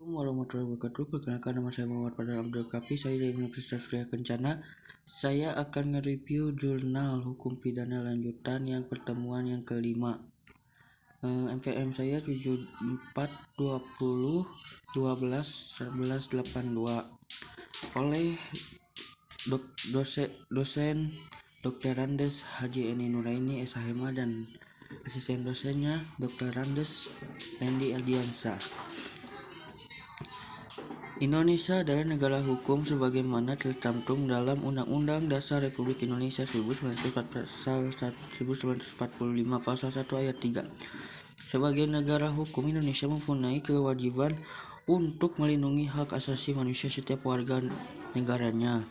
Assalamualaikum warahmatullahi wabarakatuh. Perkenalkan, nama saya Muhammad Fadlan Abdul Kafi. Saya dari Universitas Surya Kencana. Saya akan nge-review jurnal hukum pidana lanjutan yang pertemuan yang kelima. MPM saya 7420121182 oleh dosen Dr. Randes Haji Eni Nuraini SHM dan asisten dosennya Dr. Randes Randy Ardiansa. Indonesia adalah negara hukum sebagaimana tercantum dalam Undang-Undang Dasar Republik Indonesia 1945 pasal 1 ayat 3. Sebagai negara hukum, Indonesia mempunyai kewajiban untuk melindungi hak asasi manusia setiap warga negaranya,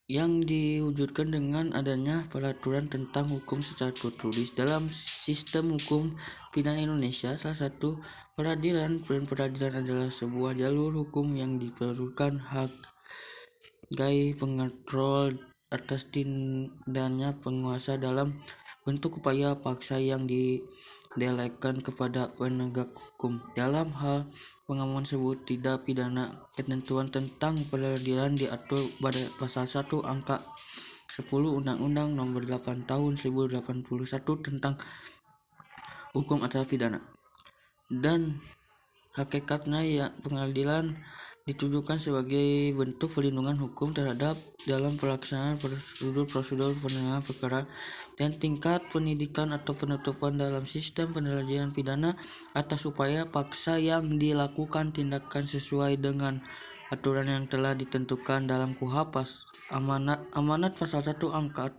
yang diwujudkan dengan adanya peraturan tentang hukum secara tertulis. Dalam sistem hukum pidana Indonesia, salah satu peradilan adalah sebuah jalur hukum yang diperlukan sebagai pengontrol atas tindaknya penguasa dalam bentuk upaya paksa yang didelegakan kepada penegak hukum. Dalam hal pengamuan sebut tidak pidana, ketentuan tentang peradilan diatur pada pasal 1 angka 10 Undang-Undang Nomor 8 Tahun 1981 tentang hukum acara pidana. Dan hakikatnya ya, pengadilan ditujukan sebagai bentuk perlindungan hukum terhadap dalam pelaksanaan prosedur penanganan perkara dan tingkat penyidikan atau penutupan dalam sistem peradilan pidana atas upaya paksa yang dilakukan tindakan sesuai dengan aturan yang telah ditentukan dalam KUHP. Amanat pasal 1 angka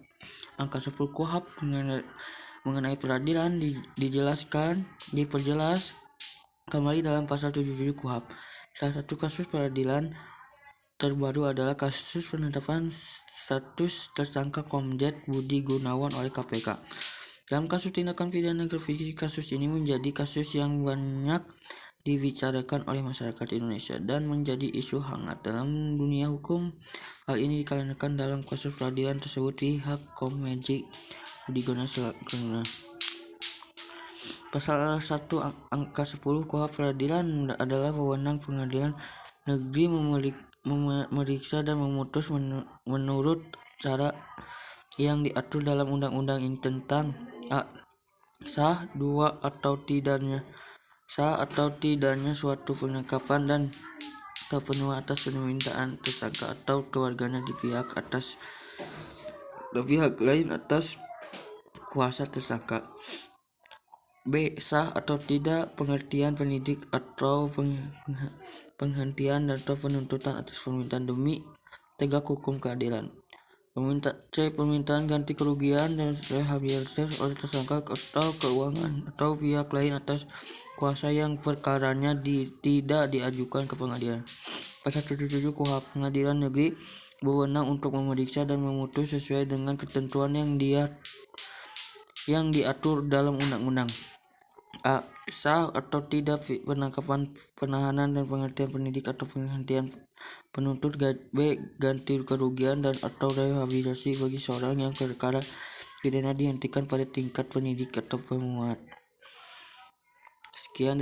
10 KUHP mengenai peradilan diperjelas kembali dalam pasal 77 KUHP. Salah satu kasus peradilan terbaru adalah kasus penetapan status tersangka Komjen Budi Gunawan oleh KPK. Dalam kasus tindakan pidana korupsi, kasus ini menjadi kasus yang banyak dibicarakan oleh masyarakat Indonesia dan menjadi isu hangat dalam dunia hukum. Hal ini dikarenakan dalam kasus peradilan tersebut pihak Komjen Budi Gunawan Pasal 1 angka 10 KUHP peradilan adalah wewenang pengadilan negeri memeriksa dan memutus menurut cara yang diatur dalam undang-undang ini tentang sah atau tidaknya suatu penangkapan dan terpenuhi atas permintaan tersangka atau keluarganya di pihak lain atas kuasa tersangka. B. Sah atau tidak pengertian penyidik atau penghentian atau penuntutan atas permintaan demi tegak hukum keadilan. C. Permintaan ganti kerugian dan rehabilitasi oleh tersangka atau keuangan atau pihak lain atas kuasa yang perkaranya tidak diajukan ke pengadilan. Pasal 77 KUHP, pengadilan negeri berwenang untuk memeriksa dan memutus sesuai dengan ketentuan yang diatur dalam undang-undang. A. Sah atau tidak penangkapan, penahanan dan penghentian penyidik atau penghentian penuntut. B. Ganti kerugian dan atau rehabilitasi bagi seorang yang perkara pidana dihentikan pada tingkat penyidik atau pemuat. Sekian.